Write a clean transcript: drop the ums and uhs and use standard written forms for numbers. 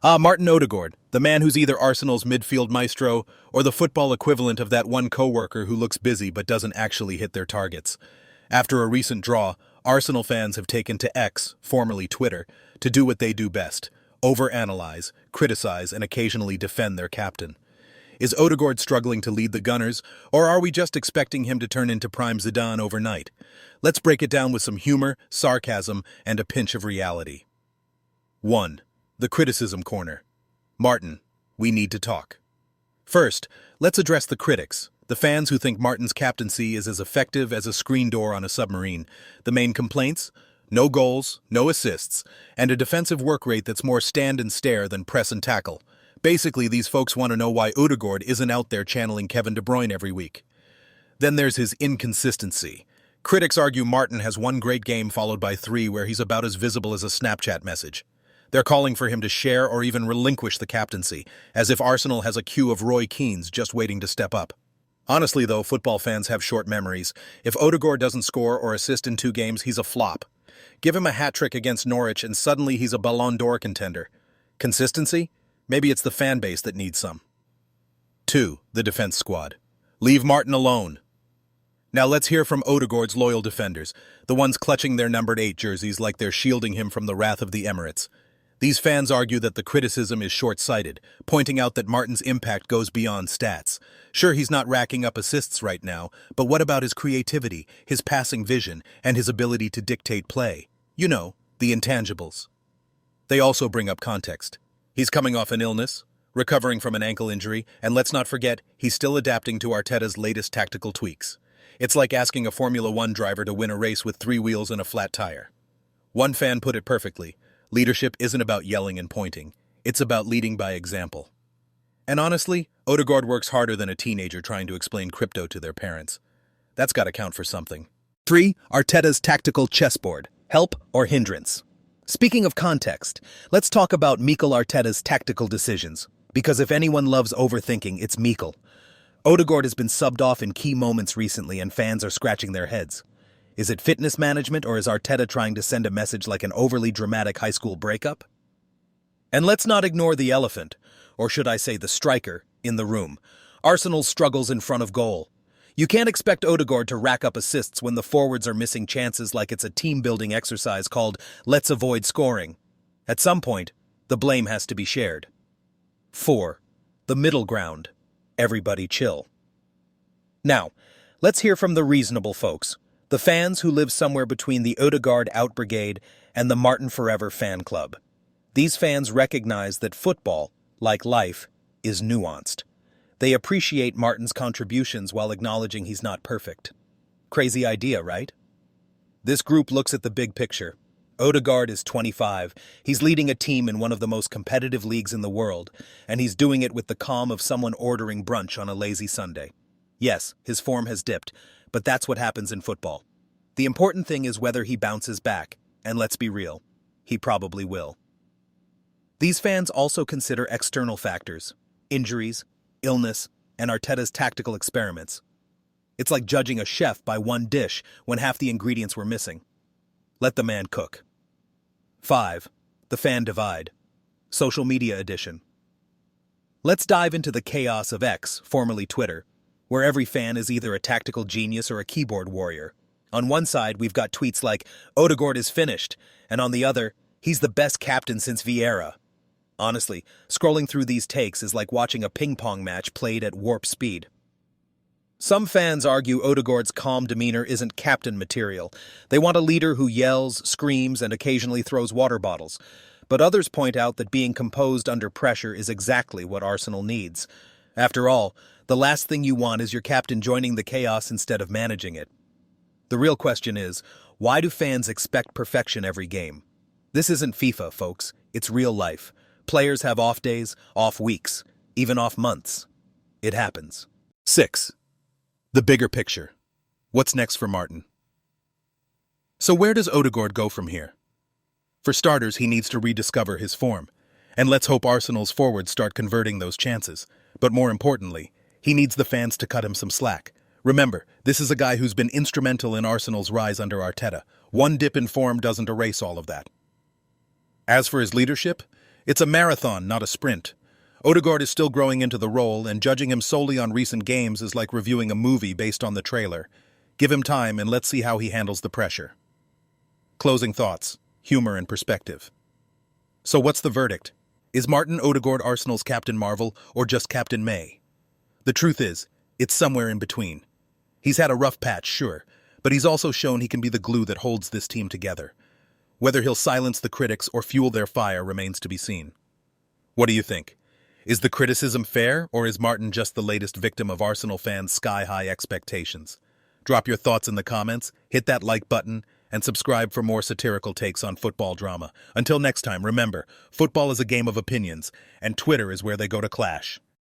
Martin Ødegaard, the man who's either Arsenal's midfield maestro or the football equivalent of that one co-worker who looks busy but doesn't actually hit their targets. After a recent draw, Arsenal fans have taken to X, formerly Twitter, to do what they do best: overanalyze, criticize, and occasionally defend their captain. Is Ødegaard struggling to lead the Gunners, or are we just expecting him to turn into prime Zidane overnight? Let's break it down with some humor, sarcasm, and a pinch of reality. 1. The criticism corner. Martin, we need to talk. First, let's address the critics, the fans who think Martin's captaincy is as effective as a screen door on a submarine. The main complaints? No goals, no assists, and a defensive work rate that's more stand and stare than press and tackle. Basically, these folks want to know why Ødegaard isn't out there channeling Kevin De Bruyne every week. Then there's his inconsistency. Critics argue Martin has one great game followed by three where he's about as visible as a Snapchat message. They're calling for him to share or even relinquish the captaincy, as if Arsenal has a queue of Roy Keanes just waiting to step up. Honestly, though, football fans have short memories. If Ødegaard doesn't score or assist in 2 games, he's a flop. Give him a hat-trick against Norwich and suddenly he's a Ballon d'Or contender. Consistency? Maybe it's the fan base that needs some. 2. The defense squad. Leave Martin alone. Now let's hear from Ødegaard's loyal defenders, the ones clutching their numbered 8 jerseys like they're shielding him from the wrath of the Emirates. These fans argue that the criticism is short-sighted, pointing out that Martin's impact goes beyond stats. Sure, he's not racking up assists right now, but what about his creativity, his passing vision, and his ability to dictate play? You know, the intangibles. They also bring up context. He's coming off an illness, recovering from an ankle injury, and let's not forget, he's still adapting to Arteta's latest tactical tweaks. It's like asking a Formula One driver to win a race with 3 wheels and a flat tire. One fan put it perfectly: leadership isn't about yelling and pointing, it's about leading by example. And honestly, Ødegaard works harder than a teenager trying to explain crypto to their parents. That's gotta count for something. 3. Arteta's tactical chessboard. Help or hindrance? Speaking of context, let's talk about Mikel Arteta's tactical decisions, because if anyone loves overthinking, it's Mikel. Ødegaard has been subbed off in key moments recently and fans are scratching their heads. Is it fitness management, or is Arteta trying to send a message like an overly dramatic high school breakup? And let's not ignore the elephant, or should I say the striker, in the room: Arsenal's struggles in front of goal. You can't expect Ødegaard to rack up assists when the forwards are missing chances like it's a team-building exercise called "let's avoid scoring." At some point, the blame has to be shared. 4. The middle ground. Everybody chill. Now, let's hear from the reasonable folks, the fans who live somewhere between the Ødegaard out brigade and the Martin Forever fan club. These fans recognize that football, like life, is nuanced. They appreciate Martin's contributions while acknowledging he's not perfect. Crazy idea, right? This group looks at the big picture. Ødegaard is 25, he's leading a team in one of the most competitive leagues in the world, and he's doing it with the calm of someone ordering brunch on a lazy Sunday. Yes, his form has dipped, but that's what happens in football. The important thing is whether he bounces back, and let's be real, he probably will. These fans also consider external factors: injuries, illness, and Arteta's tactical experiments. It's like judging a chef by one dish when half the ingredients were missing. Let the man cook. 5. The fan divide. Social media edition. Let's dive into the chaos of X, formerly Twitter, where every fan is either a tactical genius or a keyboard warrior. On one side, we've got tweets like, "Ødegaard is finished," and on the other, "He's the best captain since Vieira." Honestly, scrolling through these takes is like watching a ping-pong match played at warp speed. Some fans argue Ødegaard's calm demeanor isn't captain material. They want a leader who yells, screams, and occasionally throws water bottles. But others point out that being composed under pressure is exactly what Arsenal needs. After all, the last thing you want is your captain joining the chaos instead of managing it. The real question is, why do fans expect perfection every game? This isn't FIFA, folks. It's real life. Players have off days, off weeks, even off months. It happens. 6. The bigger picture. What's next for Martin? So where does Ødegaard go from here? For starters, he needs to rediscover his form. And let's hope Arsenal's forwards start converting those chances. But more importantly, he needs the fans to cut him some slack. Remember, this is a guy who's been instrumental in Arsenal's rise under Arteta. One dip in form doesn't erase all of that. As for his leadership, It's a marathon, not a sprint. Ødegaard is still growing into the role, and judging him solely on recent games is like reviewing a movie based on the trailer. Give him time and let's see how he handles the pressure. Closing thoughts, humor and perspective. So what's the verdict? Is Martin Ødegaard Arsenal's Captain Marvel or just Captain May? The truth is, it's somewhere in between. He's had a rough patch, sure, but he's also shown he can be the glue that holds this team together. Whether he'll silence the critics or fuel their fire remains to be seen. What do you think? Is the criticism fair, or is Martin just the latest victim of Arsenal fans' sky-high expectations? Drop your thoughts in the comments, hit that like button, and subscribe for more satirical takes on football drama. Until next time, remember, football is a game of opinions, and Twitter is where they go to clash.